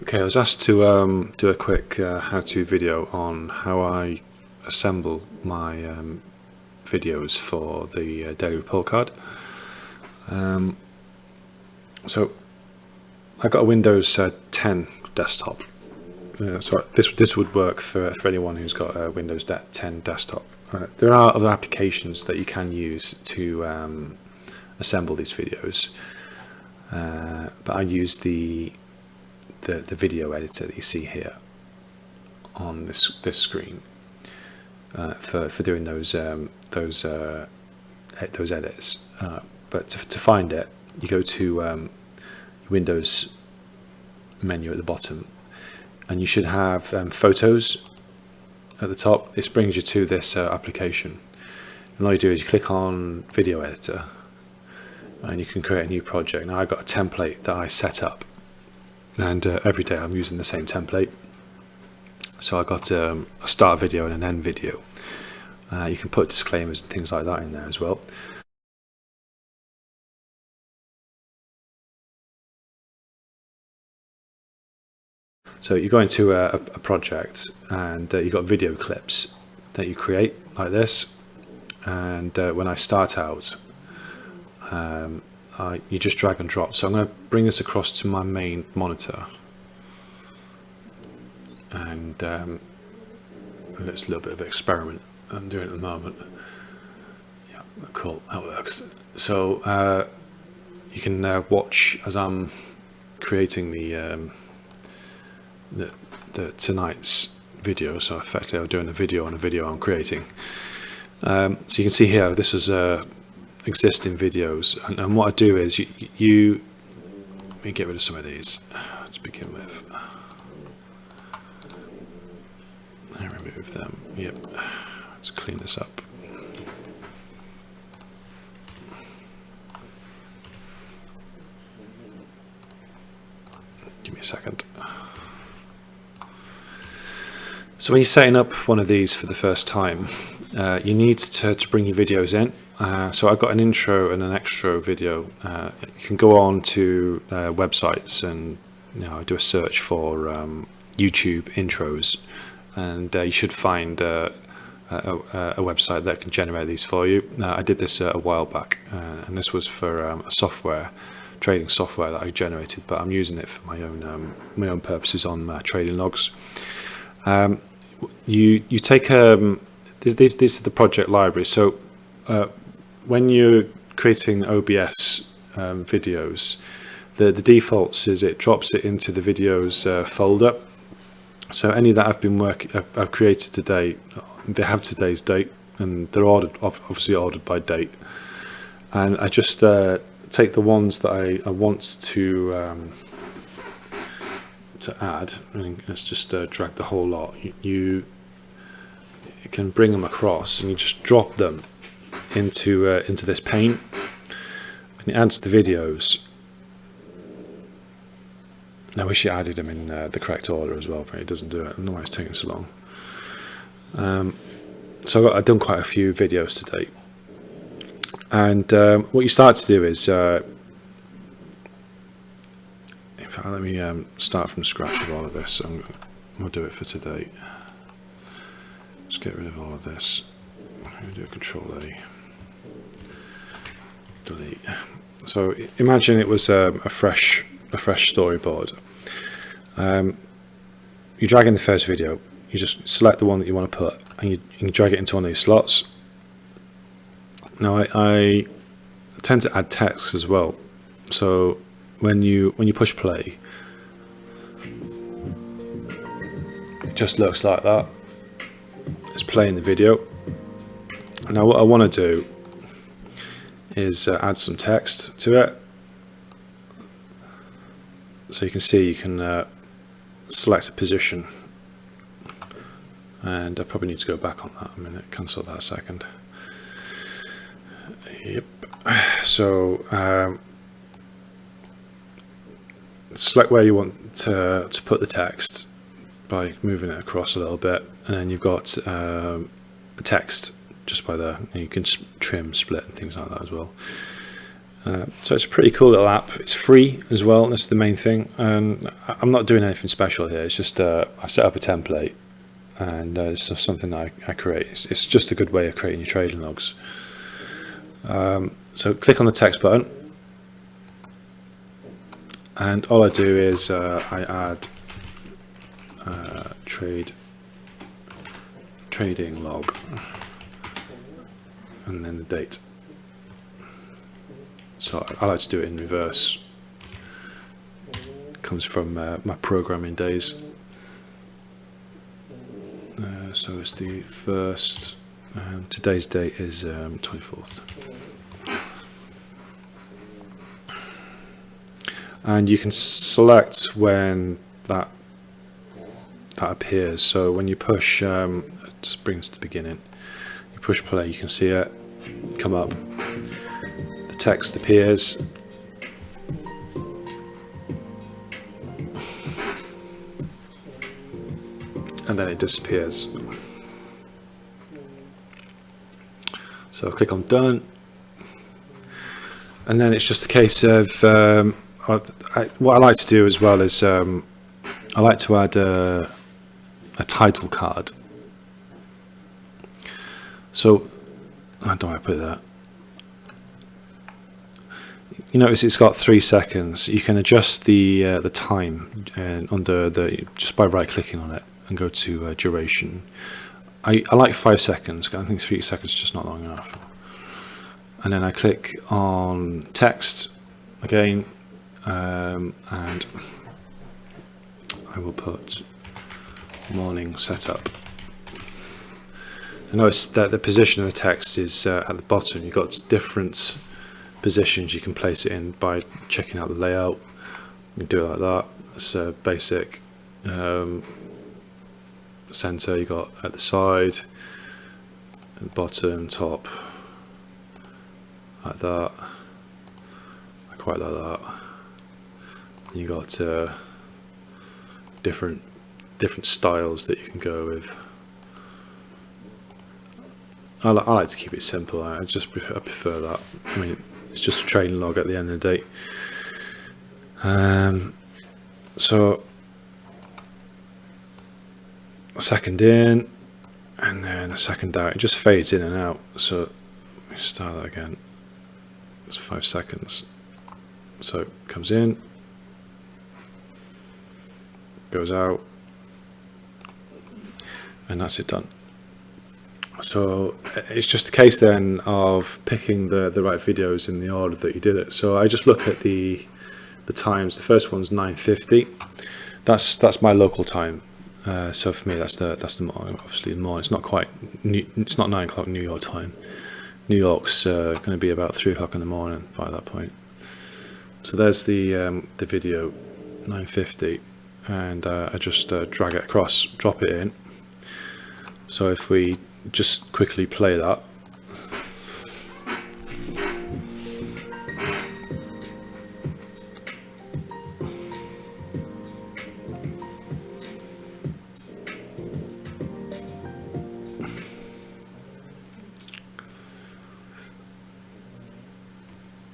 Okay, I was asked to do a quick how-to video on how I assemble my videos for the daily report card. So I've got a Windows 10 desktop. So this would work for anyone who's got a Windows 10 desktop. There are other applications that you can use to assemble these videos, but I use the video editor that you see here on this screen for doing those edits. But to find it, you go to Windows menu at the bottom, and you should have photos at the top. This brings you to this application, and all you do is you click on video editor, and you can create a new project. Now I've got a template that I set up, and every day I'm using the same template. So I got a start video and an end video. You can put disclaimers and things like that in there as well. So you go into a project, and you've got video clips that you create like this. And when I start out, you just drag and drop. So I'm going to bring this across to my main monitor, and it's a little bit of an experiment I'm doing at the moment. Yeah, cool, that works. So you can watch as I'm creating the tonight's video. So effectively I'm doing a video on a video I'm creating. So you can see here, this is existing videos, and what I do is you let me get rid of some of these to begin with. I remove them. Yep, let's clean this up. Give me a second. So when you're setting up one of these for the first time, you need to bring your videos in. So I've got an intro and an extra video. You can go on to websites and do a search for YouTube intros, and you should find a website that can generate these for you. I did this a while back, and this was for a trading software that I generated, but I'm using it for my own purposes on trading logs. You take this is the project library. So when you're creating OBS videos, the defaults is it drops it into the videos folder. So any that I've created today, they have today's date, and they're obviously ordered by date. And I just take the ones that I want to add, and let's just drag the whole lot. You can bring them across, and you just drop them into this pane, and it adds the videos. I wish it added them in the correct order as well, but it doesn't do it. I don't know why it's taking so long. So I've done quite a few videos today, and what you start to do is let me start from scratch with all of this. We'll do it for today. Let's get rid of all of this. I'm going to do a Control-A. Delete. So imagine it was a fresh storyboard. You drag in the first video. You just select the one that you want to put, and you can drag it into one of these slots. Now I tend to add text as well. So when you push play, it just looks like that. It's playing the video. Now what I want to do is add some text to it. So you can see you can select a position, and I probably need to go back on that a minute, cancel that a second. Yep. So select where you want to put the text by moving it across a little bit, and then you've got a text just by there. And you can trim, split, and things like that as well. So it's a pretty cool little app. It's free as well. That's the main thing. And I'm not doing anything special here. It's just I set up a template, and it's just something I create. It's just a good way of creating your trading logs. So click on the text button, and all I do is I add trading log, and then the date. So I like to do it in reverse. It comes from my programming days. So it's the first. Today's date is 24th. And you can select when that appears. So when you push, it just brings to the beginning. You push play, you can see it come up. The text appears. And then it disappears. So click on done. And then it's just a case of what I like to do as well is I like to add a title card. So how do I put that? You notice it's got 3 seconds. You can adjust the time under just by right clicking on it and go to duration. I like 5 seconds. I think 3 seconds is just not long enough. And then I click on text again, and I will put morning setup. Notice that the position of the text is at the bottom. You've got different positions you can place it in by checking out the layout. You can do it like that. It's a basic. Center you got at the side, at the bottom, top, like that. I quite like that. You got different styles that you can go with. I like to keep it simple. I prefer that. I mean, it's just a trading log at the end of the day. So a second in, and then a second out. It just fades in and out. So let me start that again. It's 5 seconds. So it comes in, goes out, and that's it done. So it's just a case then of picking the right videos in the order that you did it. So I just look at the times. The first one's 9:50. That's my local time. So for me, that's the morning. Obviously, the morning. It's not quite. It's not 9 o'clock New York time. New York's going to be about 3 o'clock in the morning by that point. So there's the video, 9:50, and I just drag it across, drop it in. So if we just quickly play that.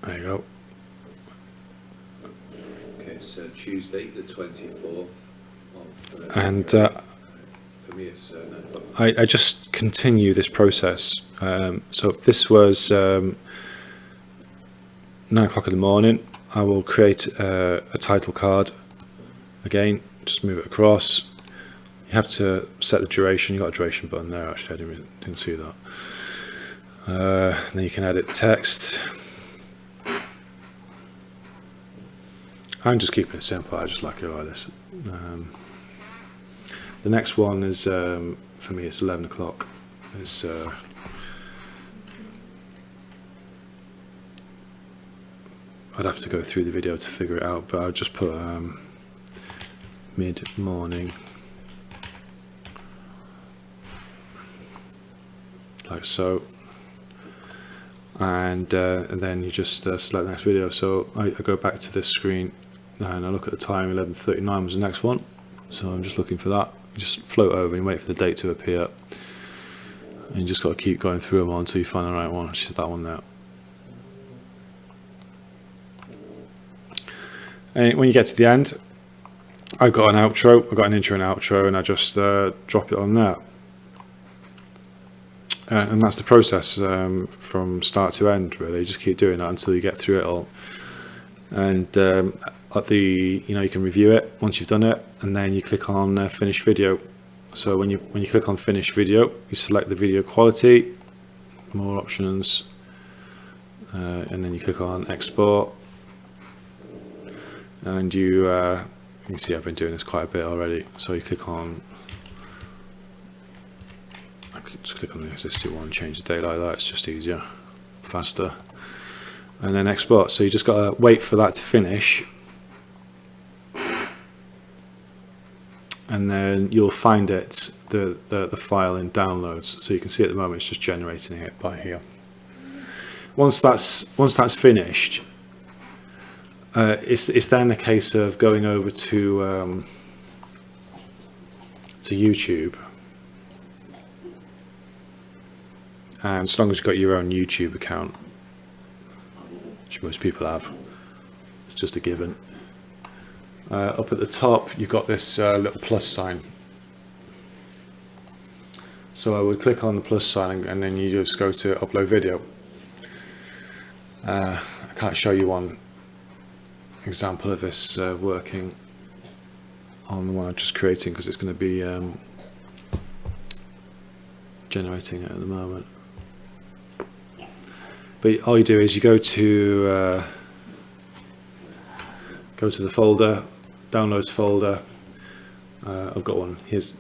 There you go. Okay, so Tuesday the 24th of And for me it's 9 o'clock. I just continue this process. So if this was 9 o'clock in the morning, I will create a title card. Again, just move it across. You have to set the duration. You got a duration button there. Actually, I didn't see that. Then you can edit text. I'm just keeping it simple. I just like it like this. The next one is for me. It's 11 o'clock. It's I'd have to go through the video to figure it out, but I'll just put mid-morning, like so. and then you just select the next video. So I go back to this screen and I look at the time. 11:39 was the next one, so I'm just looking for that. You just float over and wait for the date to appear, and you just got to keep going through them all until you find the right one, which is that one there. And when you get to the end, I've got an outro, I've got an intro and outro, and I just drop it on there. And that's the process from start to end, really. You just keep doing that until you get through it all. And at the, you can review it once you've done it, and then you click on finish video. So when you click on finish video, you select the video quality, more options, and then you click on export. And you can see I've been doing this quite a bit already. So you click on, I could just click on the existing one, change the date like that. It's just easier, faster. And then export. So you just got to wait for that to finish, and then you'll find it, the file in downloads. So you can see at the moment it's just generating it by here. Once that's finished, it's then a case of going over to YouTube, and as long as you've got your own YouTube account, which most people have, it's just a given. Up at the top you've got this little plus sign, so I would click on the plus sign and then you just go to upload video. I can't show you one example of this working on the one I'm just creating because it's going to be generating it at the moment. But all you do is you go to the folder, downloads folder. I've got one. Here's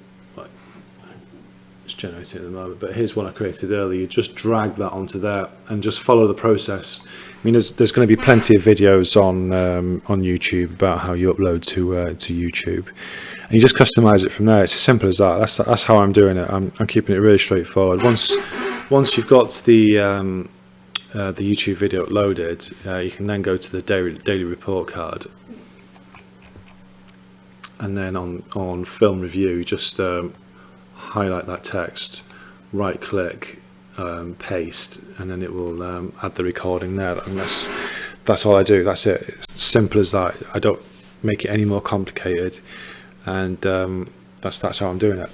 it's generating at the moment, but here's one I created earlier. You just drag that onto there and just follow the process. I mean, there's going to be plenty of videos on YouTube about how you upload to YouTube, and you just customize it from there. It's as simple as that. That's how I'm doing it. I'm keeping it really straightforward. Once you've got the YouTube video uploaded, you can then go to the daily report card, and then on film review, you just highlight that text, right click, paste, and then it will add the recording there. And that's all I do. That's it. It's as simple as that. I don't make it any more complicated, and that's how I'm doing it.